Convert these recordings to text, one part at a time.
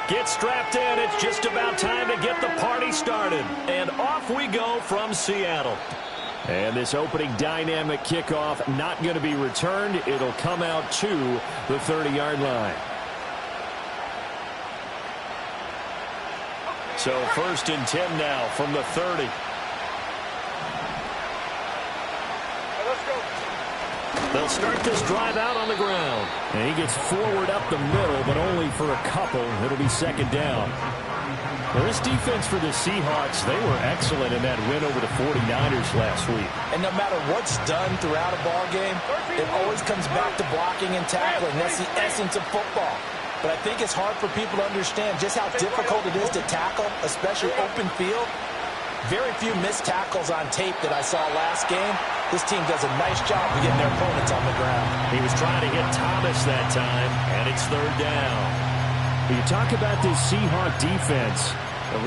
Get strapped in. It's just about time to get the party started. And off we go from Seattle. And this opening dynamic kickoff not going to be returned. It'll come out to the 30-yard line. So 1st and 10 now from the 30. They'll start this drive out on the ground. And he gets forward up the middle, but only for a couple. It'll be 2nd down. Well, this defense for the Seahawks, they were excellent in that win over the 49ers last week. And no matter what's done throughout a ball game, it always comes back to blocking and tackling. That's the essence of football. But I think it's hard for people to understand just how difficult it is to tackle, especially open field. Very few missed tackles on tape that I saw last game. This team does a nice job of getting their opponents on the ground. He was trying to hit Thomas that time, and it's 3rd down. You talk about this Seahawk defense.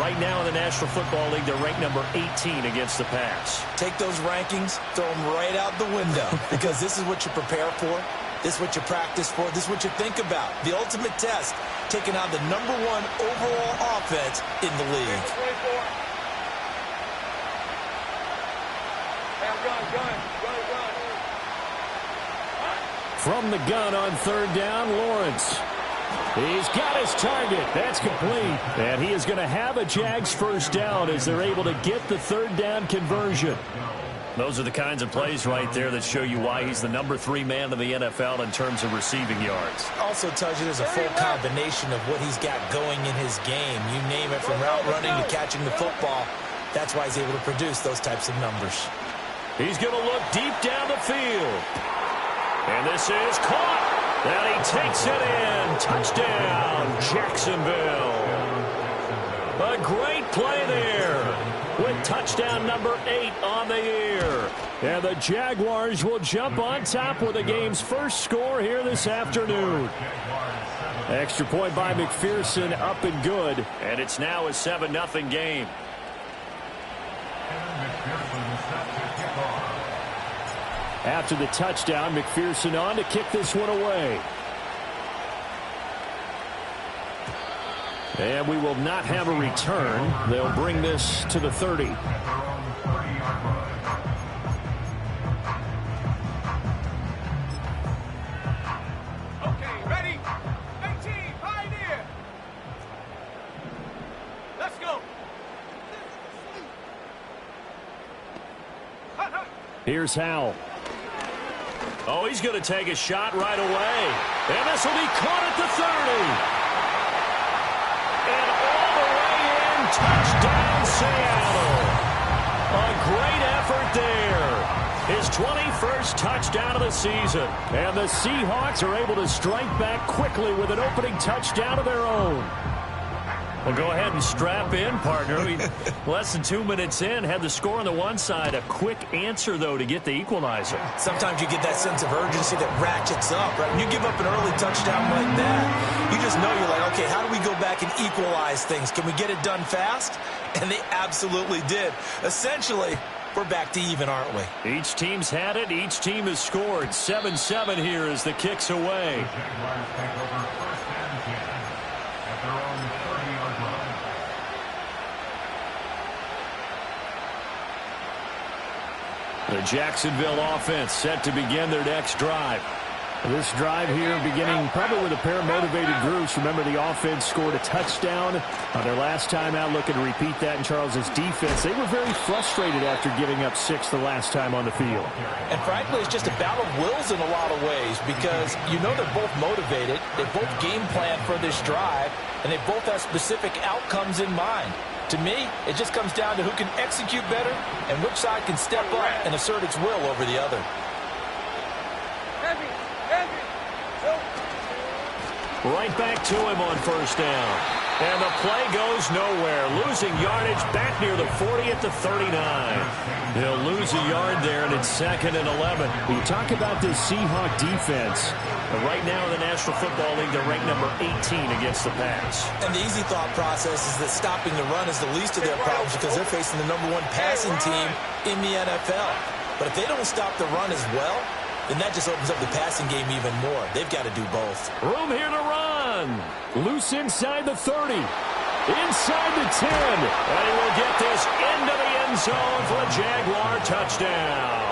Right now in the National Football League, they're ranked number 18 against the pass. Take those rankings, throw them right out the window, because this is what you prepare for. This is what you practice for. This is what you think about. The ultimate test, taking on the #1 overall offense in the league. From the gun on 3rd down, Lawrence. He's got his target. That's complete. And he is going to have a Jags 1st down as they're able to get the 3rd down conversion. Those are the kinds of plays right there that show you why he's the number 3 man in the NFL in terms of receiving yards. Also tells you there's a full combination of what he's got going in his game. You name it, from route running to catching the football. That's why he's able to produce those types of numbers. He's going to look deep down the field. And this is caught. And he takes it in. Touchdown, Jacksonville. A great play there with touchdown number 8 on the year. And the Jaguars will jump on top with the game's first score here this afternoon. Extra point by McPherson, up and good. And it's now a 7-0 game. After the touchdown, McPherson on to kick this one away. And we will not have a return. They'll bring this to the 30. Okay, ready? 18, pioneer. Let's go. Here's Howell. Oh, he's going to take a shot right away. And this will be caught at the 30. And all the way in, touchdown Seattle. A great effort there. His 21st touchdown of the season. And the Seahawks are able to strike back quickly with an opening touchdown of their own. Well, go ahead and strap in, partner. Less than 2 minutes in, had the score on the one side. A quick answer, though, to get the equalizer. Sometimes you get that sense of urgency that ratchets up, right? When you give up an early touchdown like that, you just know you're like, okay, how do we go back and equalize things? Can we get it done fast? And they absolutely did. Essentially, we're back to even, aren't we? Each team's had it. Each team has scored. 7-7 here as the kick's away. The Jacksonville offense set to begin their next drive. This drive here beginning probably with a pair of motivated groups. Remember, the offense scored a touchdown on their last time out. Looking to repeat that in Charles's defense. They were very frustrated after giving up 6 the last time on the field. And frankly, it's just a battle of wills in a lot of ways, because you know they're both motivated. They both game plan for this drive, and they both have specific outcomes in mind. To me, it just comes down to who can execute better and which side can step up and assert its will over the other. Right back to him on 1st down. And the play goes nowhere. Losing yardage back near the 40 at the 39. He'll lose a yard there, and it's 2nd and 11. You talk about this Seahawk defense. Right now in the National Football League, they're ranked number 18 against the pass. And the easy thought process is that stopping the run is the least of their problems, because they're facing the #1 passing team in the NFL. But if they don't stop the run as well, then that just opens up the passing game even more. They've got to do both. Room here to run. run. Loose inside the 30. Inside the 10. And he will get this into the end zone for a Jaguar touchdown.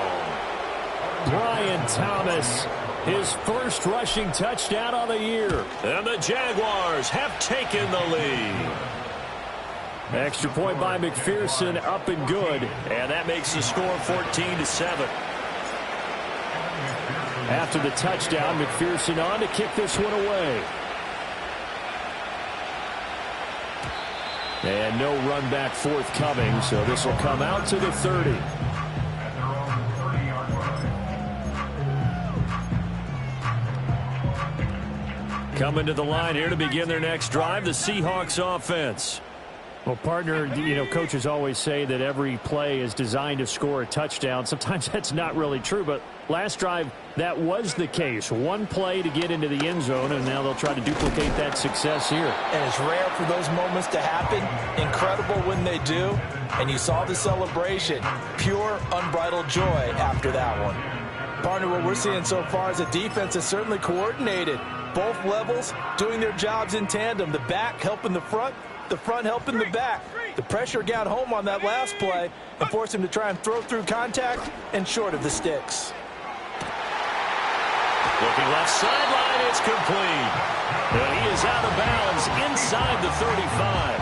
Brian Thomas, his first rushing touchdown on the year. And the Jaguars have taken the lead. Extra point by McPherson, up and good. And that makes the score 14-7. After the touchdown, McPherson on to kick this one away. And no run back forthcoming, so this will come out to the 30. Coming to the line here to begin their next drive, the Seahawks offense. Well, partner, you know, coaches always say that every play is designed to score a touchdown. Sometimes that's not really true, but last drive, that was the case. One play to get into the end zone, and now they'll try to duplicate that success here. And it's rare for those moments to happen. Incredible when they do. And you saw the celebration. Pure, unbridled joy after that one. Partner, what we're seeing so far is a defense that's certainly coordinated. Both levels doing their jobs in tandem. The back helping the front helping the back. The pressure got home on that last play and forced him to try and throw through contact and short of the sticks. Looking left sideline, it's complete. And he is out of bounds inside the 35.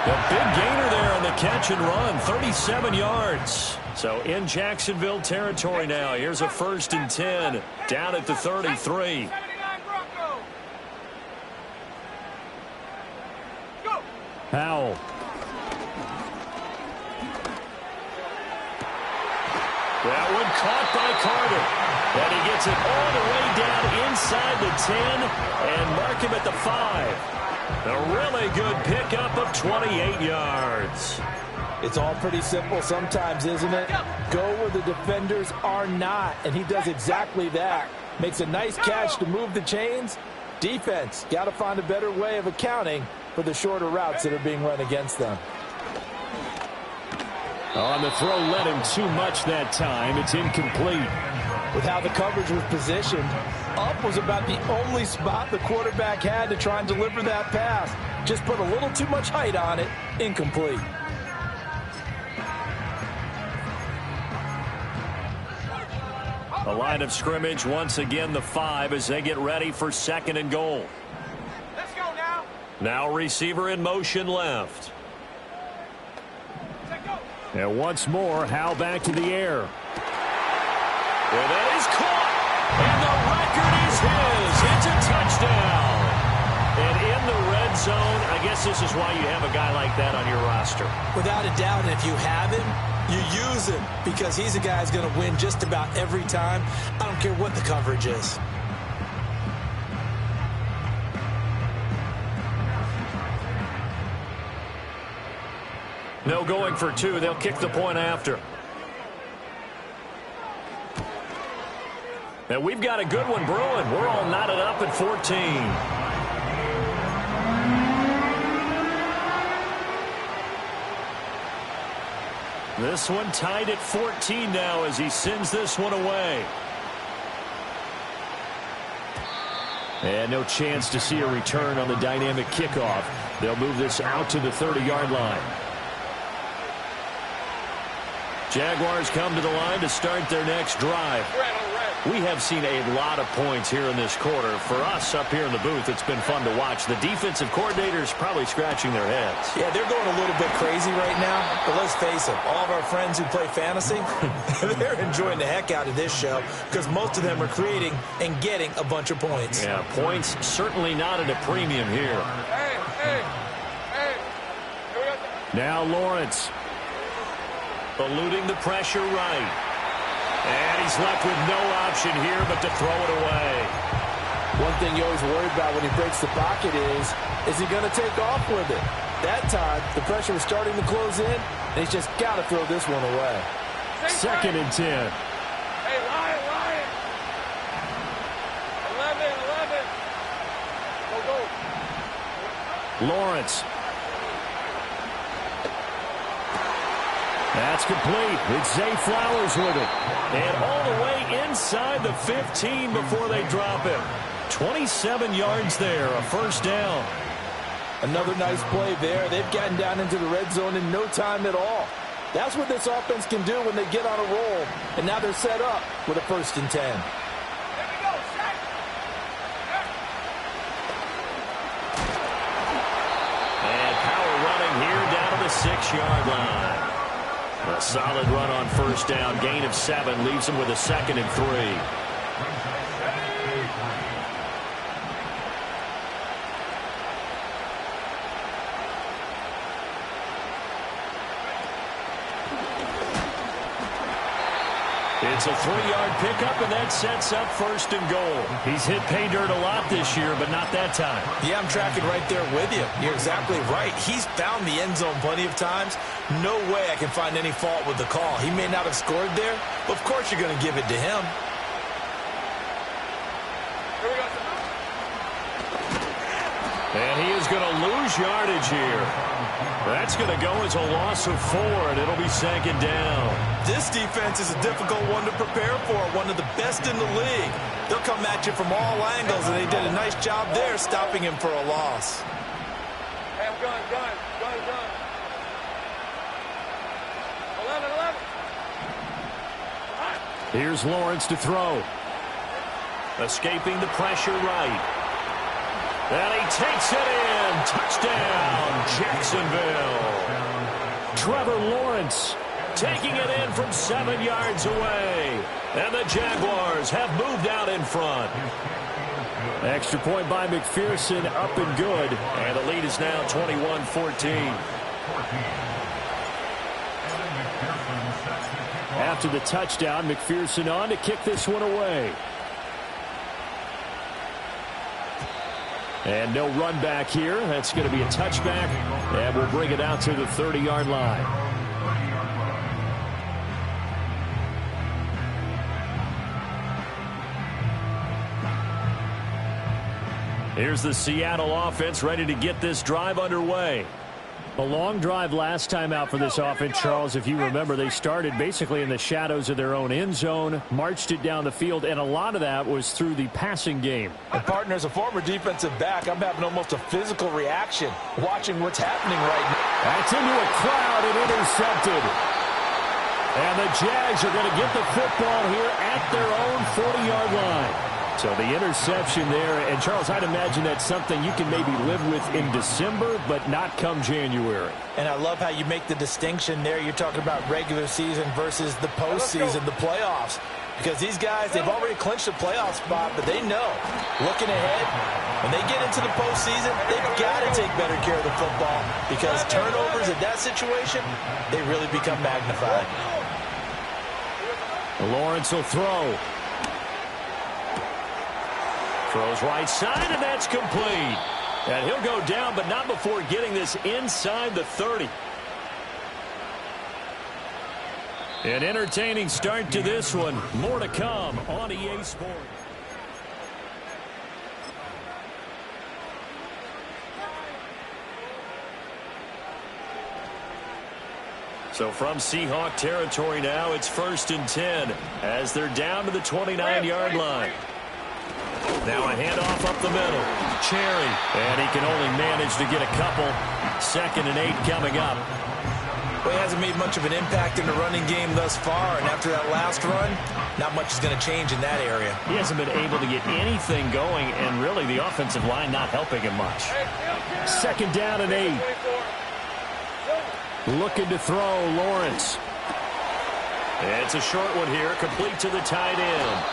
A big gainer there on the catch and run, 37 yards. So in Jacksonville territory now. Here's a 1st and 10 down at the 33. Howell. That one caught by Carter. And he gets it all the way down inside the 10 and mark him at the 5. A really good pickup of 28 yards. It's all pretty simple sometimes, isn't it? Go where the defenders are not, and he does exactly that. Makes a nice catch to move the chains. Defense, got to find a better way of accounting for the shorter routes that are being run against them. On the throw, led him too much that time. It's incomplete. With how the coverage was positioned, up was about the only spot the quarterback had to try and deliver that pass. Just put a little too much height on it. Incomplete. The line of scrimmage, once again, the 5 as they get ready for 2nd and goal. Let's go now. Now receiver in motion left. Let's go. And once more, Howe back to the air. And that is caught. And the record is his. It's a touchdown. And in the red zone, I guess this is why you have a guy like that on your roster. Without a doubt, and if you have him, you use him because he's a guy who's going to win just about every time. I don't care what the coverage is. No going for 2. They'll kick the point after. And we've got a good one brewing. We're all knotted up at 14. This one tied at 14 now as he sends this one away. And no chance to see a return on the dynamic kickoff. They'll move this out to the 30-yard line. Jaguars come to the line to start their next drive. We have seen a lot of points here in this quarter. For us up here in the booth, it's been fun to watch. The defensive coordinators probably scratching their heads. Yeah, they're going a little bit crazy right now. But let's face it, all of our friends who play fantasy, they're enjoying the heck out of this show because most of them are creating and getting a bunch of points. Yeah, points certainly not at a premium here. Hey. Now Lawrence. Eluding the pressure right. And he's left with no option here but to throw it away. One thing you always worry about when he breaks the pocket is he going to take off with it? That time, the pressure was starting to close in, and he's just got to throw this one away. 2nd and 10. Hey, Ryan. 11. Go. Lawrence. That's complete. It's Zay Flowers with it. And all the way inside the 15 before they drop him. 27 yards there, a first down. Another nice play there. They've gotten down into the red zone in no time at all. That's what this offense can do when they get on a roll. And now they're set up with a 1st and 10. Here we go, set. And power running here down to the 6-yard line. A solid run on first down. Gain of 7 leaves them with a 2nd and 3. It's a 3-yard pickup, and that sets up 1st and goal. He's hit pay dirt a lot this year, but not that time. Yeah, I'm tracking right there with you. You're exactly right. He's found the end zone plenty of times. No way I can find any fault with the call. He may not have scored there, but of course you're going to give it to him. Here we go. And he is going to lose yardage here. That's going to go as a loss of 4, and it'll be 2nd down. This defense is a difficult one to prepare for, one of the best in the league. They'll come at you from all angles, and they did a nice job there stopping him for a loss. Hey, I'm gun. 11. Here's Lawrence to throw. Escaping the pressure right. And he takes it in. Touchdown, Jacksonville. Trevor Lawrence taking it in from 7 yards away. And the Jaguars have moved out in front. Extra point by McPherson, up and good. And the lead is now 21-14. After the touchdown, McPherson on to kick this one away. And no run back here. That's going to be a touchback. And we'll bring it out to the 30-yard line. Here's the Seattle offense ready to get this drive underway. A long drive last time out for this offense, Charles. If you remember, they started basically in the shadows of their own end zone, marched it down the field, and a lot of that was through the passing game. And partner, as a former defensive back, I'm having almost a physical reaction watching what's happening right now. That's into a crowd and intercepted. And the Jags are going to get the football here at their own 40-yard line. So the interception there, and Charles, I'd imagine that's something you can maybe live with in December, but not come January. And I love how you make the distinction there. You're talking about regular season versus the postseason, the playoffs. Because these guys, they've already clinched a playoff spot, but they know, looking ahead, when they get into the postseason, they've got to take better care of the football because turnovers in that situation, they really become magnified. Lawrence will throw. Throws right side, and that's complete. And he'll go down, but not before getting this inside the 30. An entertaining start to this one. More to come on EA Sports. So from Seahawk territory now, it's 1st and 10 as they're down to the 29-yard line. Now a handoff up the middle. Cherry. And he can only manage to get a couple. 2nd and 8 coming up. Well, he hasn't made much of an impact in the running game thus far, and after that last run, not much is going to change in that area. He hasn't been able to get anything going, and really the offensive line not helping him much. 2nd down and 8. Looking to throw, Lawrence. It's a short one here, complete to the tight end.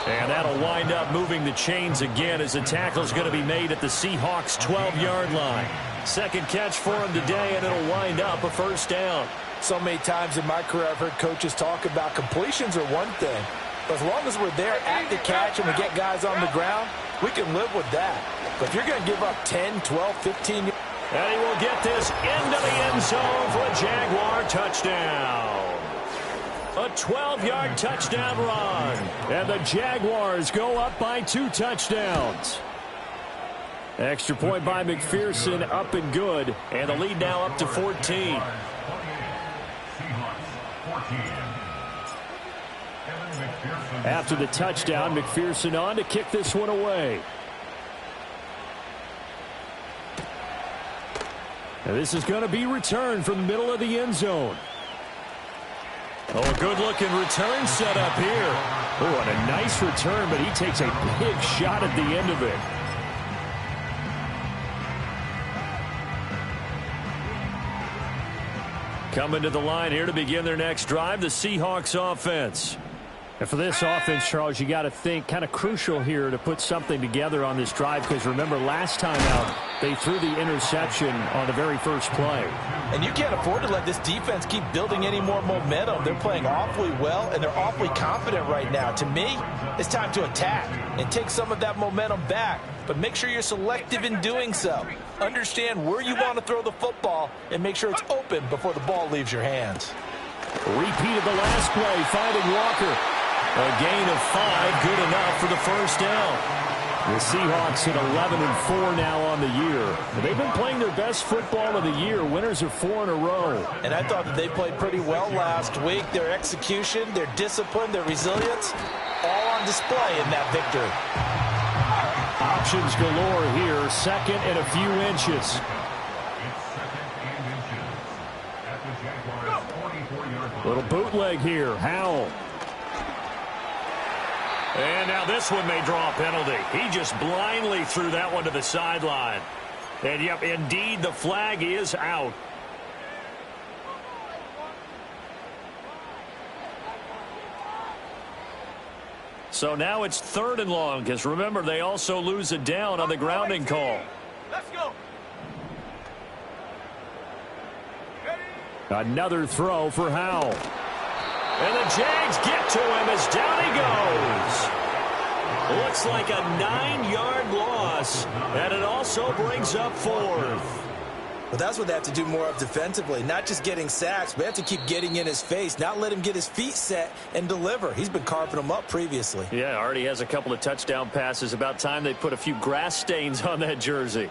And that'll wind up moving the chains again as the tackle's going to be made at the Seahawks' 12-yard line. 2nd catch for him today, and it'll wind up a 1st down. So many times in my career I've heard coaches talk about completions are one thing. But as long as we're there at the catch and we get guys on the ground, we can live with that. But if you're going to give up 10, 12, 15... And he will get this into the end zone for a Jaguar touchdown. A 12-yard touchdown run. And the Jaguars go up by 2 touchdowns. Extra point by McPherson, up and good. And the lead now up to 14. After the touchdown, McPherson on to kick this one away. And this is going to be returned from the middle of the end zone. Oh, good-looking return set up here. Oh, and a nice return, but he takes a big shot at the end of it. Coming to the line here to begin their next drive, the Seahawks offense. And for this offense, Charles, you got to think kind of crucial here to put something together on this drive, because remember last time out they threw the interception on the very first play. And you can't afford to let this defense keep building any more momentum. They're playing awfully well, and they're awfully confident right now. To me, it's time to attack and take some of that momentum back. But make sure you're selective in doing so. Understand where you want to throw the football and make sure it's open before the ball leaves your hands. Repeat of the last play, finding Walker. A gain of 5, good enough for the first down. The Seahawks at 11-4 now on the year. They've been playing their best football of the year. Winners are 4 in a row. And I thought that they played pretty well last week. Their execution, their discipline, their resilience, all on display in that victory. Options galore here. Second and a few inches. Little bootleg here. Howell. And now this one may draw a penalty. He just blindly threw that one to the sideline. And, yep, indeed, the flag is out. So now it's 3rd and long, because remember, they also lose a down on the grounding call. Let's go. Another throw for Howell. And the Jags get to him as down he goes. Looks like a 9-yard loss, and it also brings up 4th. Well, that's what they have to do more of defensively. Not just getting sacks, but they have to keep getting in his face, not let him get his feet set and deliver. He's been carving them up previously. Yeah, already has a couple of touchdown passes. About time they put a few grass stains on that jersey.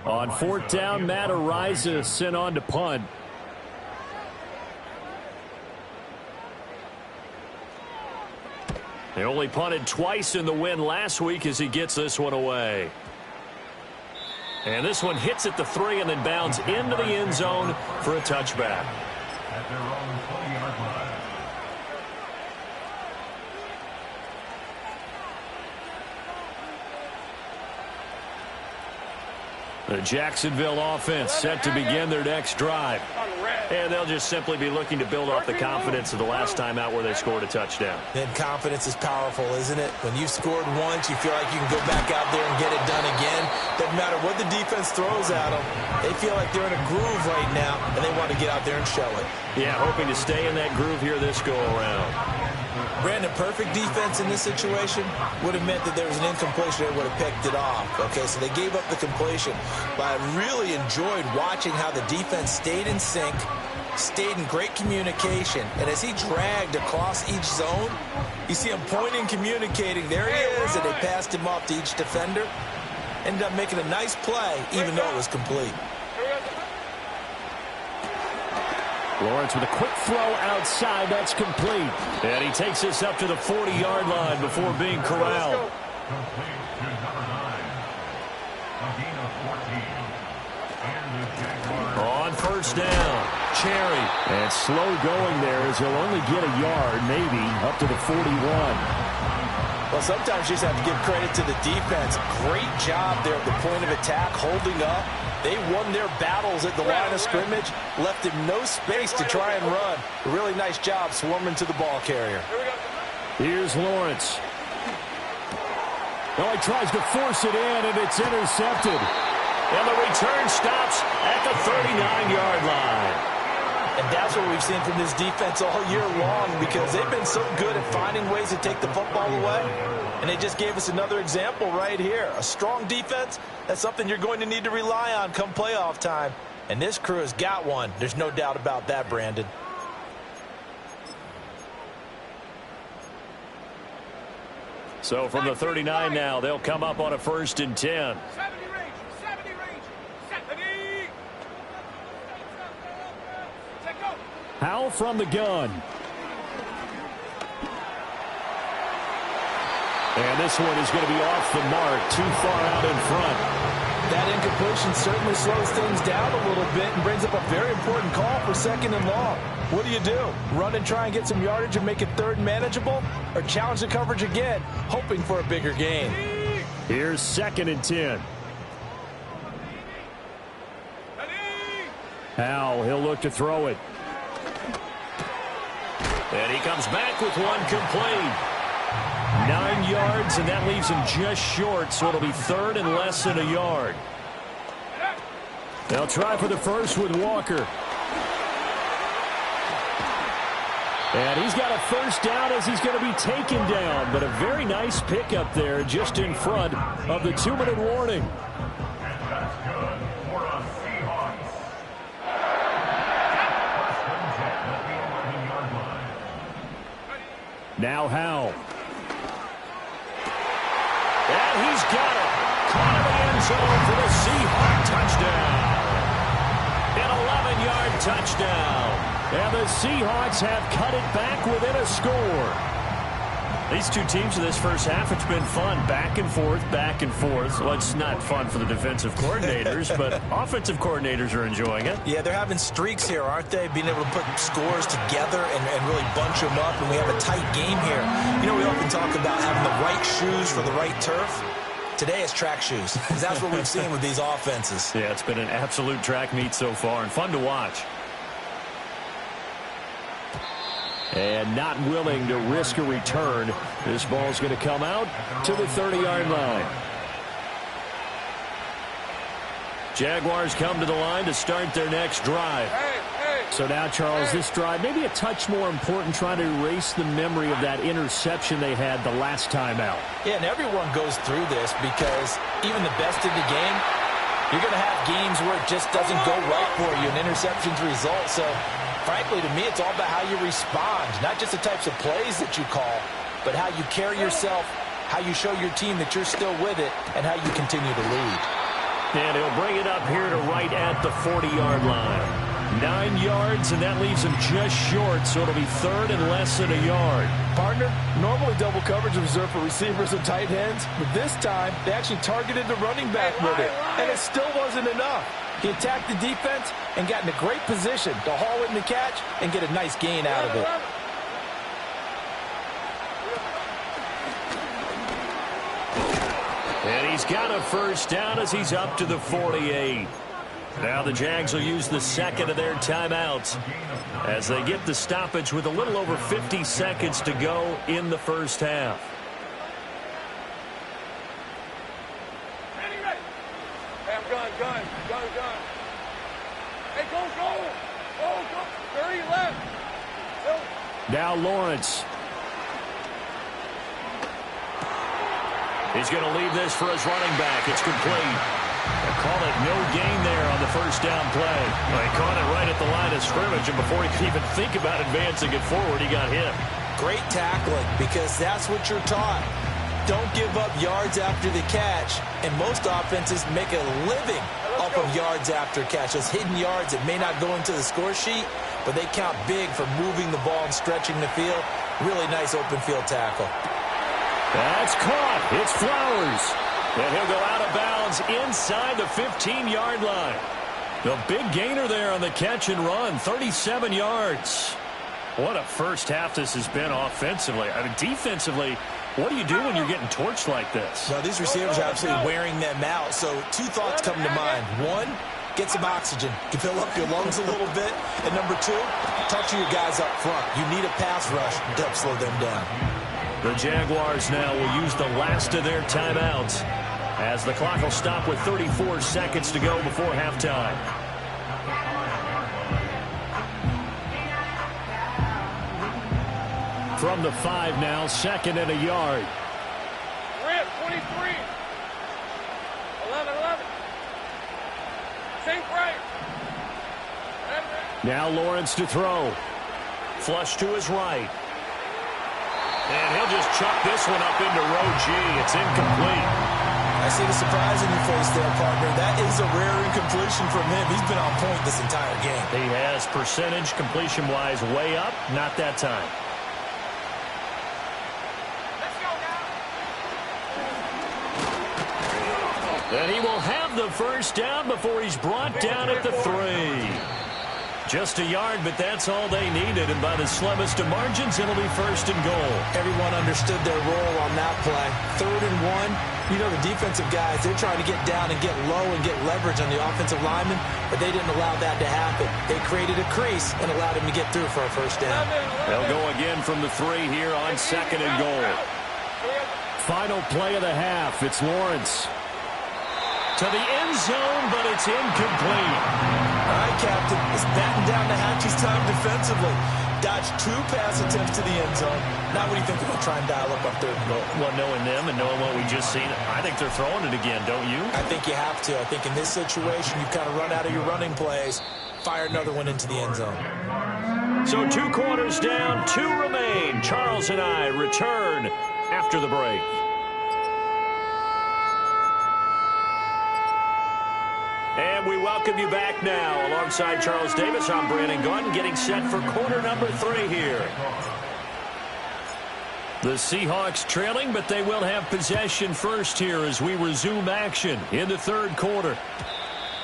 On 4th down, Matt Ariza sent on to punt. They only punted twice in the win last week as he gets this one away. And this one hits at the 3 and then bounds into the end zone for a touchback. At their own 20-yard line. The Jacksonville offense set to begin their next drive. And they'll just simply be looking to build off the confidence of the last time out where they scored a touchdown. And confidence is powerful, isn't it? When you've scored once, you feel like you can go back out there and get it done again. Doesn't matter what the defense throws at them. They feel like they're in a groove right now, and they want to get out there and show it. Yeah, hoping to stay in that groove here this go-around. Brandon, perfect defense in this situation would have meant that there was an incompletion that would have picked it off. Okay, so they gave up the completion. But I really enjoyed watching how the defense stayed in sync, stayed in great communication. And as he dragged across each zone, you see him pointing, communicating. There he is, and they passed him off to each defender. Ended up making a nice play, even though it was complete. Lawrence with a quick throw outside. That's complete. And he takes this up to the 40-yard line before being corralled. Complete to number 9. A gain of 14. And the Jaguars. On first down, Cherry. And slow going there as he'll only get a yard, maybe, up to the 41. Well, sometimes you just have to give credit to the defense. Great job there at the point of attack, holding up. They won their battles at the line of scrimmage, left him no space to try and run. A really nice job swarming to the ball carrier. Here's Lawrence. Oh, he tries to force it in, and it's intercepted. And the return stops at the 39-yard line. And that's what we've seen from this defense all year long, because they've been so good at finding ways to take the football away. And they just gave us another example right here. A strong defense, that's something you're going to need to rely on come playoff time. And this crew has got one. There's no doubt about that, Brandon. So from the 39 now, they'll come up on a 1st and 10. 70 range, 70 range, 70. Take go. Howell from the gun. And this one is going to be off the mark, too far out in front. That incompletion certainly slows things down a little bit and brings up a very important call for 2nd and long. What do? Run and try and get some yardage and make it 3rd and manageable? Or challenge the coverage again, hoping for a bigger gain? Here's 2nd and 10. Howell, he'll look to throw it. And he comes back with one complete. 9 yards, and that leaves him just short, so it'll be 3rd and less than a yard. They'll try for the first with Walker. And he's got a first down as he's going to be taken down, but a very nice pickup there just in front of the 2-minute warning. And that's good for a Seahawks. First and 10 at the 11-yard line. Now Howell. And he's got it. Caught in the end zone for the Seahawk touchdown. An 11-yard touchdown. And the Seahawks have cut it back within a score. These two teams in this first half, it's been fun. Back and forth, back and forth. Well, it's not fun for the defensive coordinators, but offensive coordinators are enjoying it. Yeah, they're having streaks here, aren't they? Being able to put scores together and really bunch them up, and we have a tight game here. You know, we often talk about having the right shoes for the right turf. Today it's track shoes, because that's what we've seen with these offenses. Yeah, it's been an absolute track meet so far, and fun to watch. And not willing to risk a return. This ball's going to come out to the 30-yard line. Jaguars come to the line to start their next drive. So now, Charles, this drive maybe a touch more important, trying to erase the memory of that interception they had the last time out. Yeah, and everyone goes through this because even the best in the game, you're going to have games where it just doesn't go right for you, and interceptions result. So, frankly, to me, it's all about how you respond, not just the types of plays that you call, but how you carry yourself, how you show your team that you're still with it, and how you continue to lead. And he'll bring it up here to right at the 40-yard line. 9 yards, and that leaves him just short, so it'll be 3rd and less than a yard. Partner, normally double coverage is reserved for receivers and tight ends, but this time they actually targeted the running back with it, and it still wasn't enough. He attacked the defense and got in a great position to haul in the catch and get a nice gain out of it. And he's got a first down as he's up to the 48. Now the Jags will use the second of their timeouts as they get the stoppage with a little over 50 seconds to go in the first half. Ready, ready. Hey, I'm gun. Hey, go. 30 left. Go. Now Lawrence. He's going to leave this for his running back. It's complete. They call it no gain there on the first down play. Well, he caught it right at the line of scrimmage, and before he could even think about advancing it forward, he got hit. Great tackling, because that's what you're taught. Don't give up yards after the catch, and most offenses make a living off of yards after catch. Those hidden yards that may not go into the score sheet, but they count big for moving the ball and stretching the field. Really nice open field tackle. That's caught. It's Flowers. And he'll go out of bounds inside the 15-yard line. The big gainer there on the catch and run, 37 yards. What a first half this has been offensively. I mean, defensively, what do you do when you're getting torched like this? Well, these receivers are absolutely wearing them out. So two thoughts come to mind. One, get some oxygen. You fill up your lungs a little bit. And number two, talk to your guys up front. You need a pass rush to help slow them down. The Jaguars now will use the last of their timeouts as the clock will stop with 34 seconds to go before halftime. From the 5 now, second and a yard. Rip, 23. 11. Same price. Now Lawrence to throw. Flush to his right. And he'll just chuck this one up into row G. It's incomplete. I see the surprise in your face there, partner. That is a rare incompletion from him. He's been on point this entire game. He has percentage completion-wise way up. Not that time. Let's go now. And he will have the first down before he's brought down at the 3. Just a yard, but that's all they needed. And by the slimmest of margins, it'll be first and goal. Everyone understood their role on that play. 3rd and 1. You know, the defensive guys, they're trying to get down and get low and get leverage on the offensive lineman, but they didn't allow that to happen. They created a crease and allowed him to get through for a first down. They'll go again from the 3 here on second and goal. Final play of the half. It's Lawrence. To the end zone, but it's incomplete. All right, Captain. It's batten down the hatches time defensively. Dodged 2 pass attempts to the end zone. Now what do you think they're going to try and dial up on 3rd and goal? Well, knowing them and knowing what we just seen, I think they're throwing it again, don't you? I think you have to. I think in this situation, you've kind of run out of your running plays. Fire another one into the end zone. So 2 quarters down, 2 remain. Charles and I return after the break. And we welcome you back now. Alongside Charles Davis, I'm Brandon Gunn, getting set for quarter number 3 here. The Seahawks trailing, but they will have possession first here as we resume action in the 3rd quarter.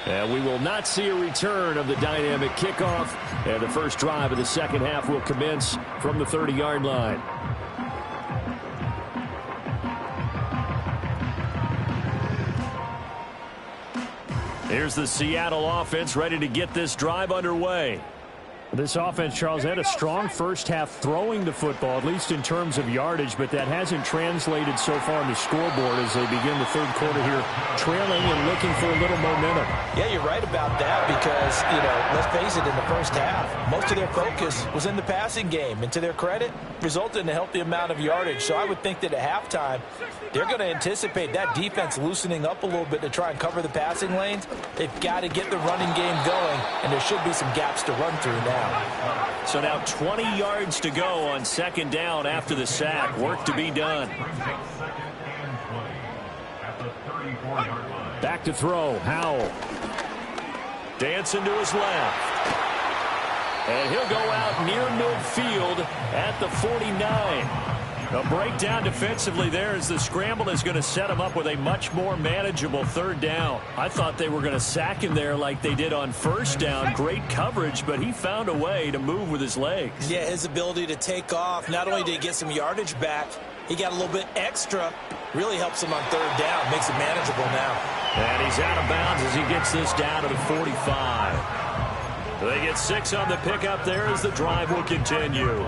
And we will not see a return of the dynamic kickoff. And the first drive of the second half will commence from the 30-yard line. Here's the Seattle offense ready to get this drive underway. This offense, Charles, had a strong first half throwing the football, at least in terms of yardage, but that hasn't translated so far on the scoreboard as they begin the 3rd quarter here, trailing and looking for a little momentum. Yeah, you're right about that because, you know, let's face it, in the first half, most of their focus was in the passing game, and to their credit, resulted in a healthy amount of yardage. So I would think that at halftime, they're going to anticipate that defense loosening up a little bit to try and cover the passing lanes. They've got to get the running game going, and there should be some gaps to run through now. So now 20 yards to go on second down after the sack. Work to be done. Back to throw. Howell. Dancing to his left. And he'll go out near midfield at the 49. A breakdown defensively there as the scramble is going to set him up with a much more manageable 3rd down. I thought they were going to sack him there like they did on 1st down. Great coverage, but he found a way to move with his legs. Yeah, his ability to take off, not only did he get some yardage back, He got a little bit extra. Really helps him on third down. Makes it manageable now. And he's out of bounds as he gets this down to the 45. They get 6 on the pickup there as the drive will continue.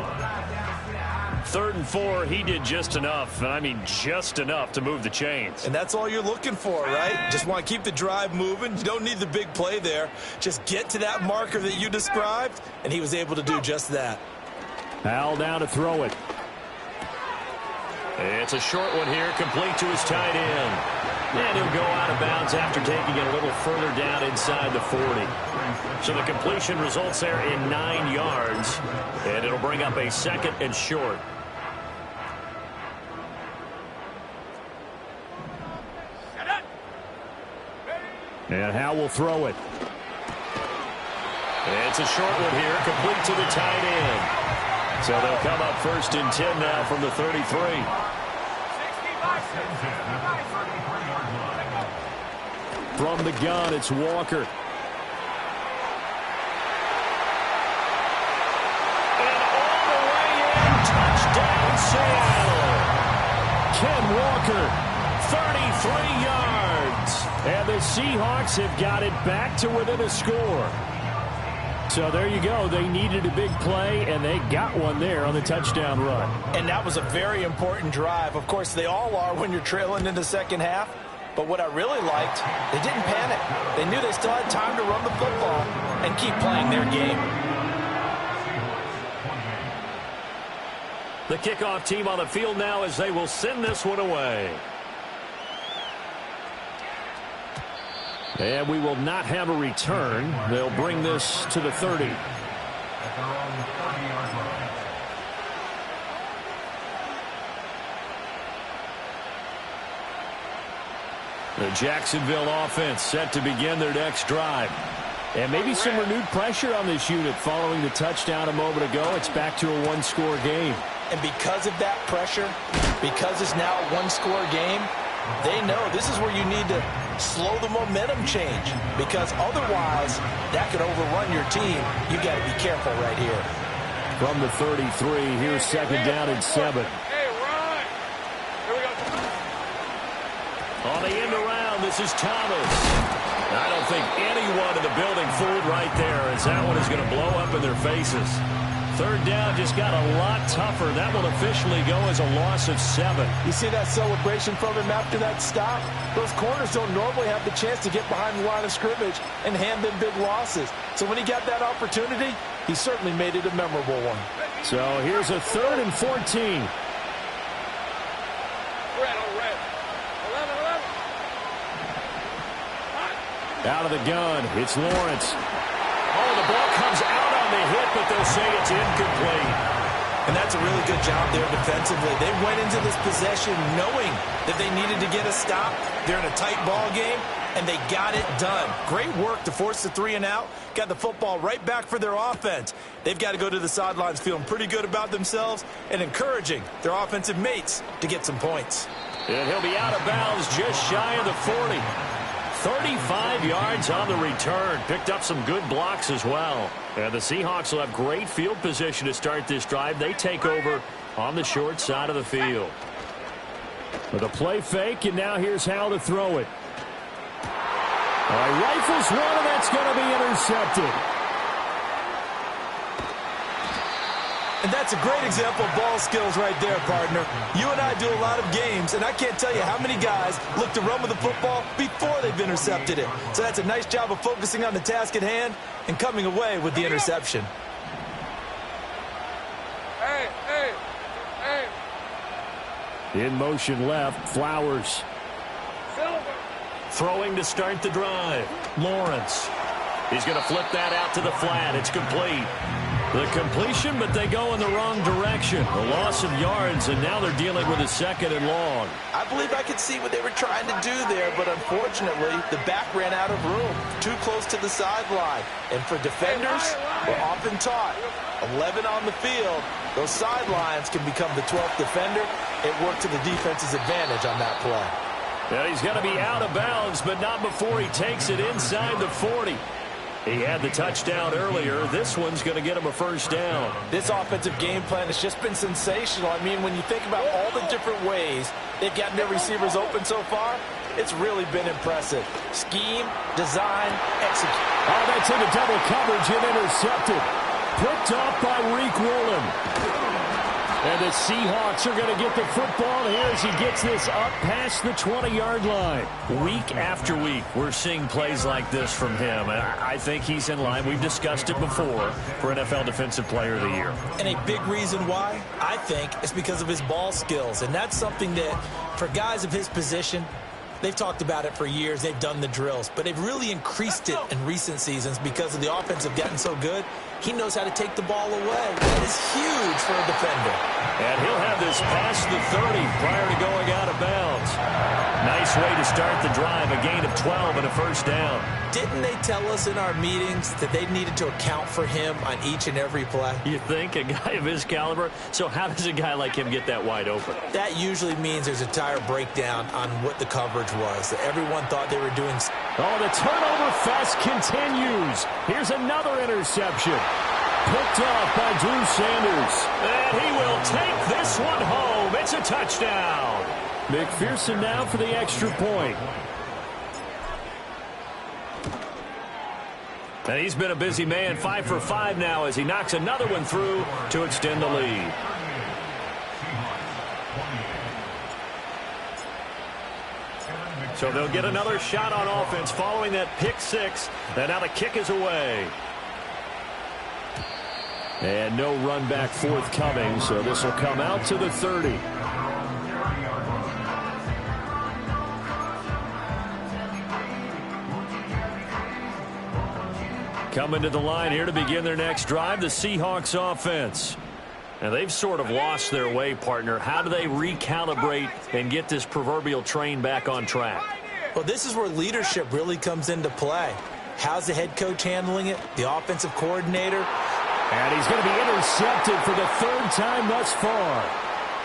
3rd and 4, he did just enough, and I mean just enough to move the chains. And that's all you're looking for, right? Just want to keep the drive moving. You don't need the big play there. Just get to that marker that you described, and he was able to do just that. Al down to throw it. It's a short one here, complete to his tight end. And he'll go out of bounds after taking it a little further down inside the 40. So the completion results there in 9 yards, and it'll bring up a 2nd and short. And Howell will throw it. It's a short one here, complete to the tight end. So they'll come up 1st and 10 now from the 33. From the gun, it's Walker. And all the way in, touchdown Seattle. Ken Walker, 33 yards. And the Seahawks have got it back to within a score. So there you go. They needed a big play, and they got one there on the touchdown run. And that was a very important drive. Of course, they all are when you're trailing in the second half. But what I really liked, they didn't panic. They knew they still had time to run the football and keep playing their game. The kickoff team on the field now as they will send this one away. And we will not have a return. They'll bring this to the 30. At their own 30-yard line. The Jacksonville offense set to begin their next drive. And maybe some renewed pressure on this unit following the touchdown a moment ago. It's back to a one-score game. And because of that pressure, because it's now a one-score game, they know this is where you need to slow the momentum change, because otherwise that could overrun your team. You got to be careful right here. From the 33, here's 2nd down and 7. Hey, Ryan. Here we go. On the end around, this is Thomas. I don't think anyone in the building fooled right there, as that one is going to blow up in their faces. 3rd down just got a lot tougher. That will officially go as a loss of 7. You see that celebration from him after that stop? Those corners don't normally have the chance to get behind the line of scrimmage and hand them big losses. So when he got that opportunity, he certainly made it a memorable one. So here's a 3rd and 14. Red on red. 11. Out of the gun, it's Lawrence. Oh, the ball comes out on the hit, but they'll say it's incomplete. And that's a really good job there defensively. They went into this possession knowing that they needed to get a stop. They're in a tight ball game, and they got it done. Great work to force the 3 and out. Got the football right back for their offense. They've got to go to the sidelines feeling pretty good about themselves and encouraging their offensive mates to get some points. And he'll be out of bounds just shy of the 40. 35 yards on the return. Picked up some good blocks as well. And the Seahawks will have great field position to start this drive. They take over on the short side of the field. With a play fake, and now here's Howell to throw it. Rifles one, and that's going to be intercepted. And that's a great example of ball skills right there, partner. You and I do a lot of games, and I can't tell you how many guys look to run with the football before they've intercepted it. So that's a nice job of focusing on the task at hand and coming away with the interception. Hey, hey, hey. In motion left, Flowers. Silver. Throwing to start the drive. Lawrence. He's going to flip that out to the flat. It's complete. The completion, but they go in the wrong direction. A loss of yards, and now they're dealing with a 2nd and long. I believe I could see what they were trying to do there, but unfortunately, the back ran out of room. Too close to the sideline. And for defenders, we're often taught, 11 on the field, those sidelines can become the 12th defender. It worked to the defense's advantage on that play. Yeah, he's going to be out of bounds, but not before he takes it inside the 40. He had the touchdown earlier. This one's going to get him a first down. This offensive game plan has just been sensational. I mean, when you think about all the different ways they've gotten their receivers open so far, it's really been impressive. Scheme, design, execute. Oh, that's into double coverage and intercepted. Picked off by Reek Woolen. And the Seahawks are going to get the football here as he gets this up past the 20-yard line. Week after week, we're seeing plays like this from him. And I think he's in line. We've discussed it before for NFL Defensive Player of the Year. And a big reason why, I think, is because of his ball skills. And that's something that, for guys of his position, they've talked about it for years. They've done the drills. But they've really increased it in recent seasons because of the offense have gotten so good. He knows how to take the ball away. That is huge for a defender. And he'll have this past the 30 prior to going out of bounds. Nice way to start the drive. A gain of 12 and a first down. Didn't they tell us in our meetings that they needed to account for him on each and every play? You think? A guy of his caliber? So how does a guy like him get that wide open? That usually means there's a tire breakdown on what the coverage was. That everyone thought they were doing. Oh, the turnover fest continues. Here's another interception. Picked off by Drew Sanders. And he will take this one home. It's a touchdown. McPherson now for the extra point. And he's been a busy man, 5 for 5 now as he knocks another one through to extend the lead. So they'll get another shot on offense following that pick six. And now the kick is away. And no run back forthcoming, so this will come out to the 30. Coming to the line here to begin their next drive, the Seahawks offense. And they've sort of lost their way, partner. How do they recalibrate and get this proverbial train back on track? Well, this is where leadership really comes into play. How's the head coach handling it? The offensive coordinator? And he's going to be intercepted for the third time thus far.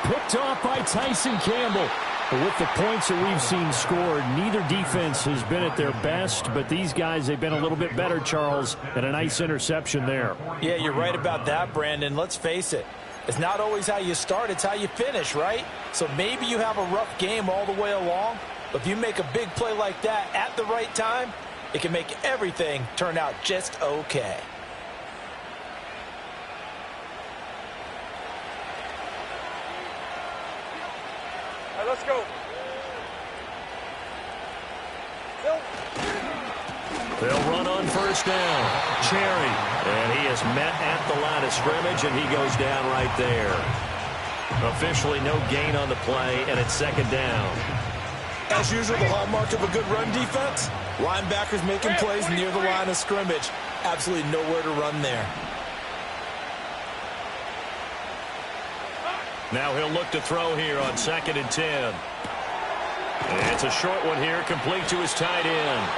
Picked off by Tyson Campbell. But with the points that we've seen scored, neither defense has been at their best. But these guys, they've been a little bit better, Charles, and a nice interception there. Yeah, you're right about that, Brandon. Let's face it. It's not always how you start, it's how you finish, right? So maybe you have a rough game all the way along, but if you make a big play like that at the right time, it can make everything turn out just okay. All right, let's go. They'll run on first down. Cherry. And he is met at the line of scrimmage, and he goes down right there. Officially no gain on the play, and it's second down. As usual, the hallmark of a good run defense, linebackers making plays near the line of scrimmage. Absolutely nowhere to run there. Now he'll look to throw here on 2nd and 10. And it's a short one here, complete to his tight end.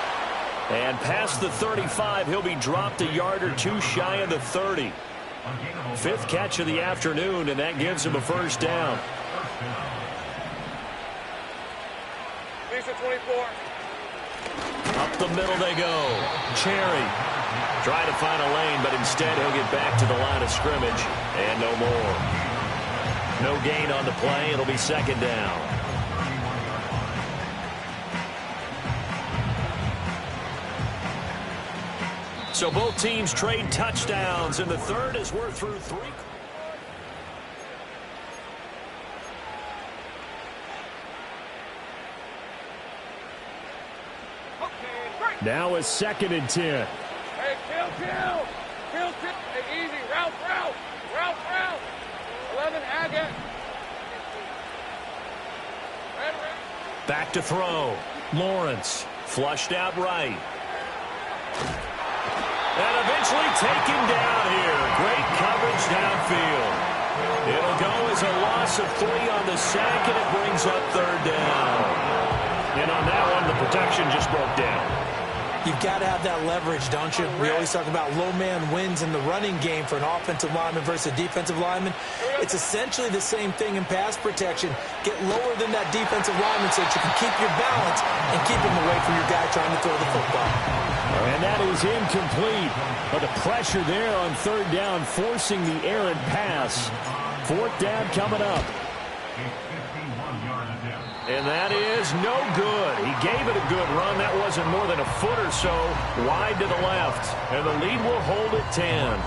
And past the 35, he'll be dropped a yard or two shy of the 30. 5th catch of the afternoon, and that gives him a first down. Lisa 24. Up the middle they go. Cherry trying to find a lane, but instead he'll get back to the line of scrimmage. And no more. No gain on the play. It'll be second down. So both teams trade touchdowns, and the third as we're through 3. Now it's 2nd and 10. Hey, kill. Hey, easy. Route. 11, Agate. Back to throw. Lawrence flushed out right. And eventually taken down here. Great coverage downfield. It'll go as a loss of 3 on the sack, and it brings up 3rd down. And on that one, the protection just broke down. You've got to have that leverage, don't you? We always talk about low man wins in the running game for an offensive lineman versus a defensive lineman. It's essentially the same thing in pass protection. Get lower than that defensive lineman so that you can keep your balance and keep him away from your guy trying to throw the football. And that is incomplete. But the pressure there on third down, forcing the errant pass. Fourth down coming up. And that is no good. He gave it a good run. That wasn't more than a foot or so wide to the left. And the lead will hold at 10.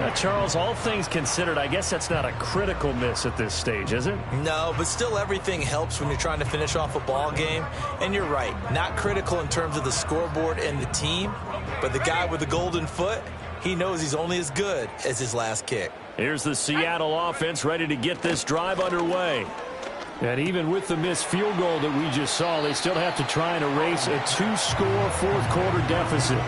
Now, Charles, all things considered, I guess that's not a critical miss at this stage, is it? No, but still everything helps when you're trying to finish off a ball game. And you're right, not critical in terms of the scoreboard and the team. But the guy with the golden foot, he knows he's only as good as his last kick. Here's the Seattle offense ready to get this drive underway. And even with the missed field goal that we just saw, they still have to try and erase a two-score fourth-quarter deficit.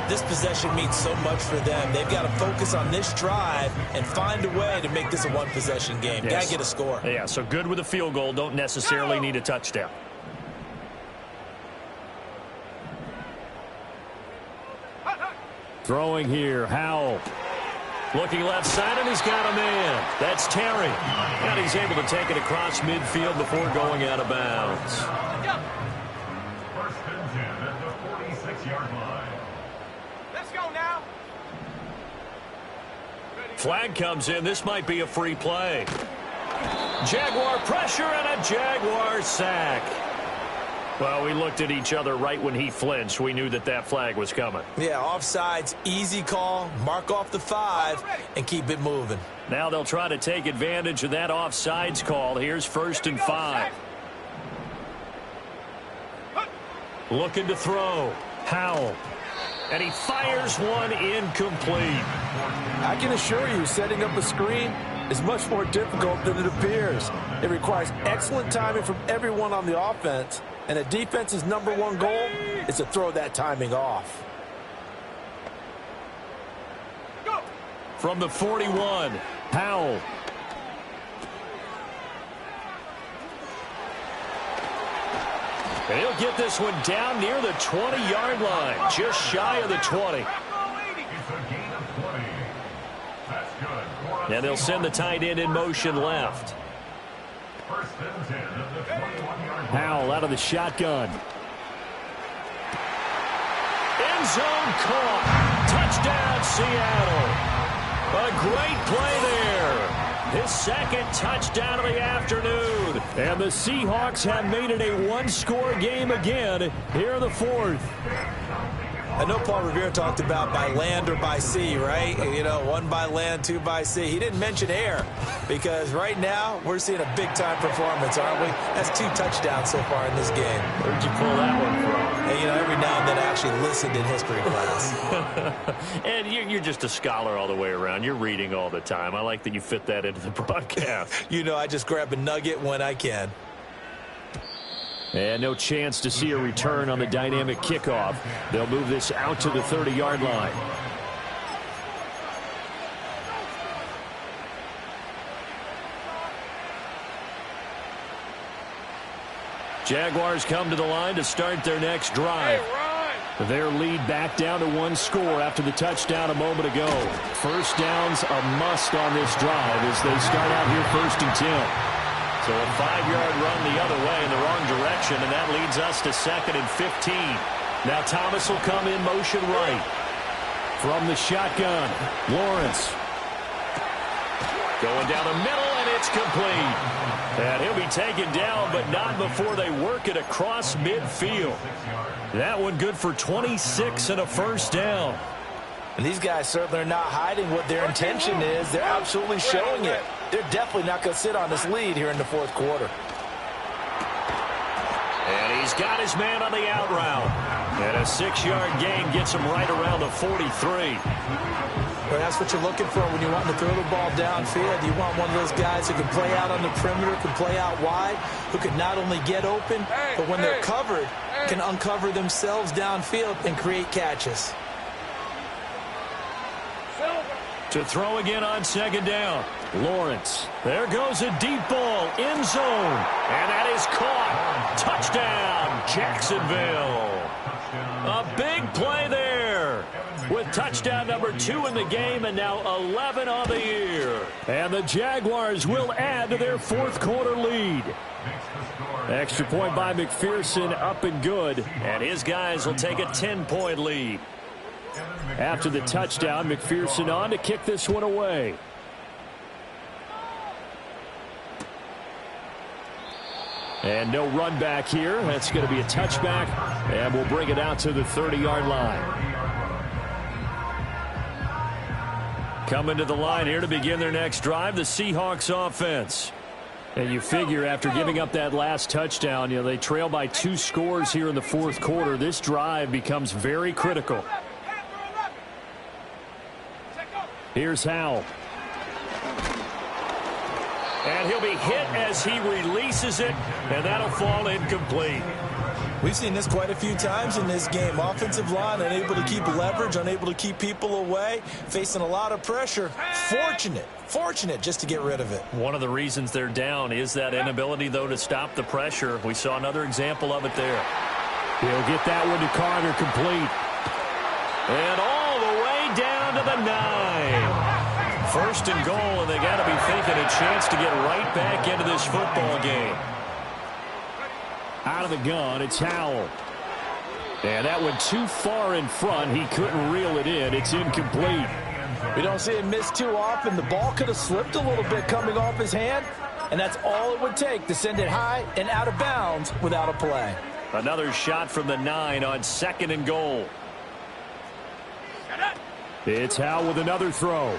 This possession means so much for them. They've got to focus on this drive and find a way to make this a one-possession game. Yes. Got to get a score. Yeah, so good with a field goal. Don't necessarily need a touchdown. Throwing here, Howell. Looking left side, and he's got a man. That's Terry. And he's able to take it across midfield before going out of bounds. First and 10 at the 46-yard line. Let's go now. Flag comes in. This might be a free play. Jaguar pressure and a Jaguar sack. Well, we looked at each other right when he flinched. We knew that that flag was coming. Yeah, offsides, easy call, mark off the 5, and keep it moving. Now they'll try to take advantage of that offsides call. Here's 1st and 5. Looking to throw. Howell. And he fires one incomplete. I can assure you, setting up a screen is much more difficult than it appears. It requires excellent timing from everyone on the offense. And a defense's #1 goal is to throw that timing off. From the 41, Howell. And he'll get this one down near the 20-yard line, just shy of the 20. It's a gain of 20. That's good. And they'll send the tight end in motion left. First and 10 at the 21-yard line. Howell out of the shotgun. End zone caught. Touchdown, Seattle. A great play there. His second touchdown of the afternoon. And the Seahawks have made it a one-score game again here in the fourth. I know Paul Revere talked about by land or by sea, right? You know, 1 by land, 2 by sea. He didn't mention air because right now we're seeing a big-time performance, aren't we? That's 2 touchdowns so far in this game. Where'd you pull that one from? And, you know, every now and then I actually listened in history class. And you're just a scholar all the way around. You're reading all the time. I like that you fit that into the broadcast. You know, I just grab a nugget when I can. And no chance to see a return on the dynamic kickoff. They'll move this out to the 30-yard line. Jaguars come to the line to start their next drive. Their lead back down to 1 score after the touchdown a moment ago. First down's a must on this drive as they start out here 1st and 10. So a 5-yard run the other way in the wrong direction, and that leads us to 2nd and 15. Now Thomas will come in motion right. From the shotgun, Lawrence. Going down the middle, and it's complete. And he'll be taken down, but not before they work it across midfield. That one good for 26 and a first down. And these guys certainly are not hiding what their intention is. They're absolutely showing it. They're definitely not going to sit on this lead here in the 4th quarter. And he's got his man on the out route. And a 6-yard gain gets him right around the 43. Well, that's what you're looking for when you want to throw the ball downfield. You want one of those guys who can play out on the perimeter, can play out wide, who can not only get open, but when they're covered, can uncover themselves downfield and create catches. To throw again on second down. Lawrence. There goes a deep ball. End zone. And that is caught. Touchdown, Jacksonville. A big play there. With touchdown number 2 in the game and now 11 on the year. And the Jaguars will add to their fourth quarter lead. Extra point by McPherson, up and good. And his guys will take a 10-point lead. After the touchdown, McPherson on to kick this one away. And no run back here. That's going to be a touchback. And we'll bring it out to the 30-yard line. Coming to the line here to begin their next drive, the Seahawks offense. And you figure after giving up that last touchdown, they trail by 2 scores here in the fourth quarter. This drive becomes very critical. Here's Howell. And he'll be hit as he releases it, and that'll fall incomplete. We've seen this quite a few times in this game. Offensive line unable to keep leverage, unable to keep people away, facing a lot of pressure. Fortunate just to get rid of it. One of the reasons they're down is that inability, though, to stop the pressure. We saw another example of it there. He'll get that one to Carter, complete. And all the way down to the 9. First and goal, and they got to be thinking a chance to get right back into this football game. Out of the gun, it's Howell. And that went too far in front. He couldn't reel it in. It's incomplete. We don't see him miss too often. The ball could have slipped a little bit coming off his hand, and that's all it would take to send it high and out of bounds without a play. Another shot from the 9 on second and goal. It's Howell with another throw.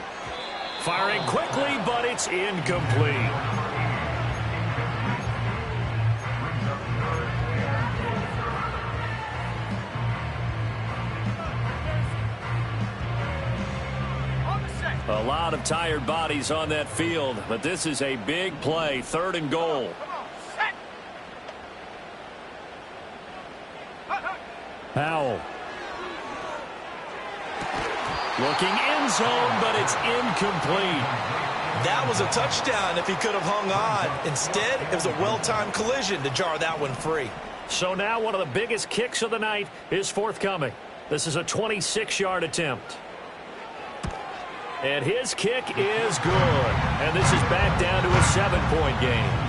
Firing quickly, but it's incomplete. A lot of tired bodies on that field, but this is a big play, third and goal. Howell. Looking end zone, but it's incomplete. That was a touchdown if he could have hung on. Instead, it was a well-timed collision to jar that one free. So now one of the biggest kicks of the night is forthcoming. This is a 26-yard attempt. And his kick is good. And this is back down to a 7-point game.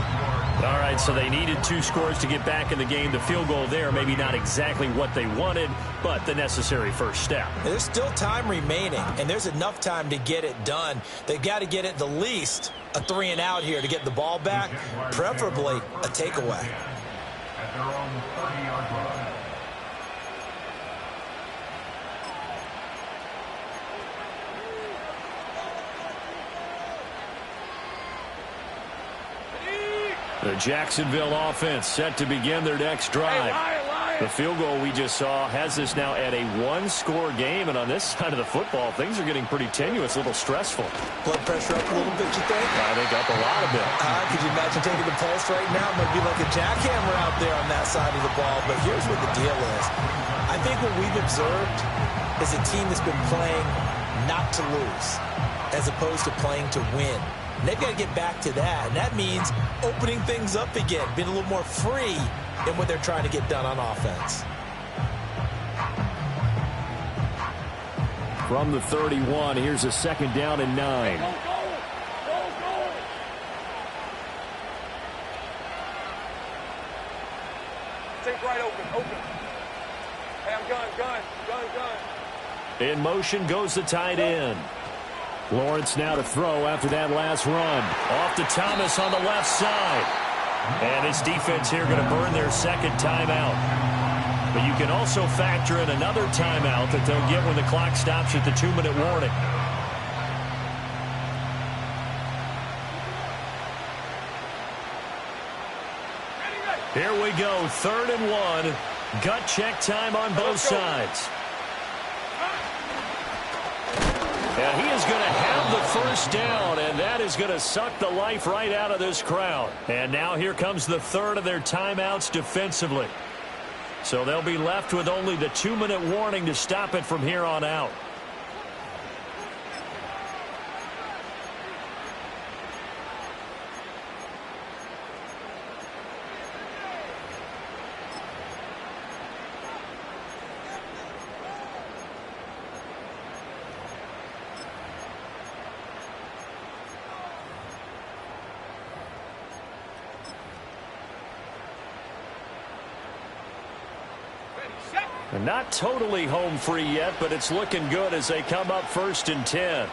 All right, so they needed 2 scores to get back in the game. The field goal there, maybe not exactly what they wanted, but the necessary first step. There's still time remaining, and there's enough time to get it done. They've got to get it the least a 3-and-out here to get the ball back, preferably a takeaway. At their own 30-yard line. The Jacksonville offense set to begin their next drive. The field goal we just saw has this now at a 1-score game, and on this side of the football, things are getting pretty tenuous, a little stressful. Blood pressure up a little bit, you think? I think up a lot of bit. Could you imagine taking the pulse right now? It might be like a jackhammer out there on that side of the ball, but here's what the deal is. I think what we've observed is a team that's been playing not to lose as opposed to playing to win. And they've got to get back to that, and that means opening things up again, being a little more free in what they're trying to get done on offense. From the 31, here's a second down and 9. Take right, open. Hey, I'm gun. In motion goes the tight end. Lawrence now to throw after that last run. Off to Thomas on the left side. And his defense here going to burn their second timeout. But you can also factor in another timeout that they'll get when the clock stops at the 2-minute warning. Here we go, 3rd and 1. Gut check time on both sides. And he is going to have the first down, and that is going to suck the life right out of this crowd. And now here comes the 3rd of their timeouts defensively. So they'll be left with only the 2-minute warning to stop it from here on out. And not totally home free yet, but it's looking good as they come up 1st and 10.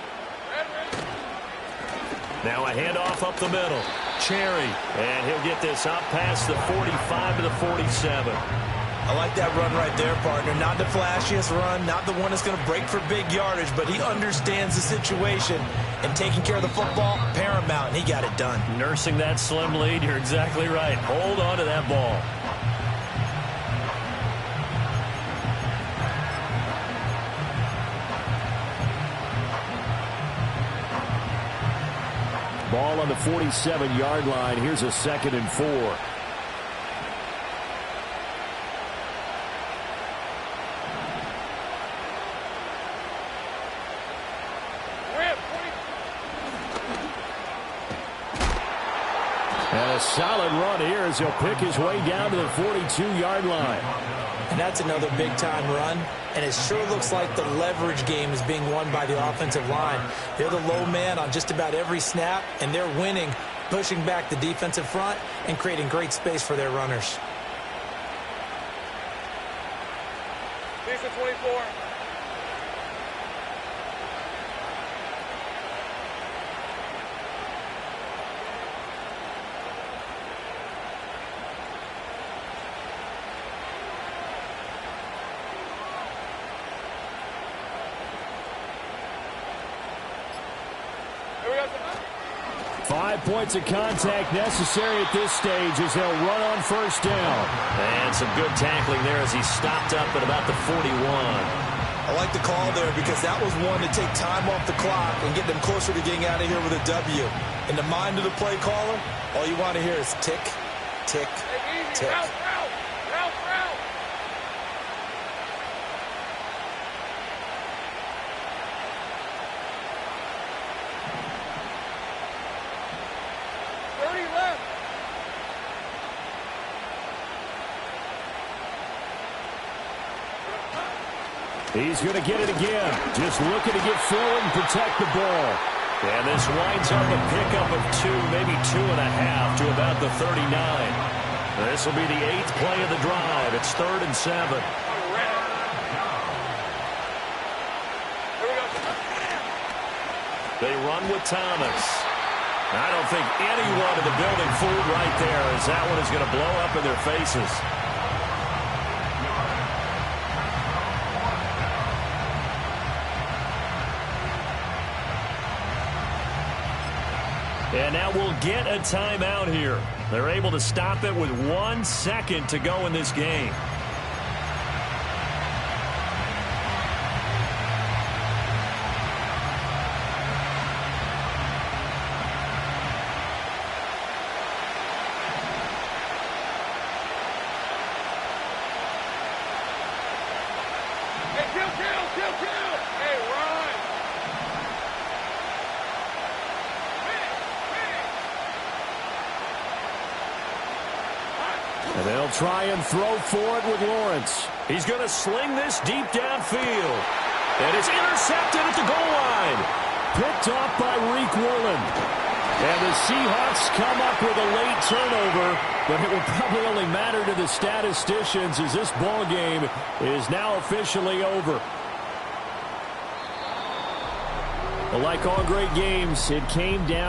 Now a handoff up the middle. Cherry, and he'll get this out past the 45 to the 47. I like that run right there, partner. Not the flashiest run, not the one that's going to break for big yardage, but he understands the situation, and taking care of the football, paramount, and he got it done. Nursing that slim lead, you're exactly right. Hold on to that ball. Ball on the 47-yard line. Here's a 2nd and 4. And a solid run here as he'll pick his way down to the 42-yard line. And that's another big-time run. And it sure looks like the leverage game is being won by the offensive line. They're the low man on just about every snap, and they're winning, pushing back the defensive front and creating great space for their runners. Decent 24. Here we go. 5 points of contact necessary at this stage as they'll run on 1st down. And some good tackling there as he stopped up at about the 41. I like the call there because that was one to take time off the clock and get them closer to getting out of here with a W. In the mind of the play caller, all you want to hear is tick, tick, tick. Route, route, route, route. Left. He's going to get it again. Just looking to get forward and protect the ball. And this winds up a pickup of 2, maybe 2.5 to about the 39. This will be the 8th play of the drive. It's 3rd and 7. They run with Thomas. I don't think anyone in the building fooled right there as that one is going to blow up in their faces. And now we'll get a timeout here. They're able to stop it with 1 second to go in this game. And they'll try and throw for it with Lawrence. He's going to sling this deep downfield. And it's intercepted at the goal line. Picked off by Reek Woolen. And the Seahawks come up with a late turnover, but it will probably only matter to the statisticians as this ball game is now officially over. Well, like all great games, it came down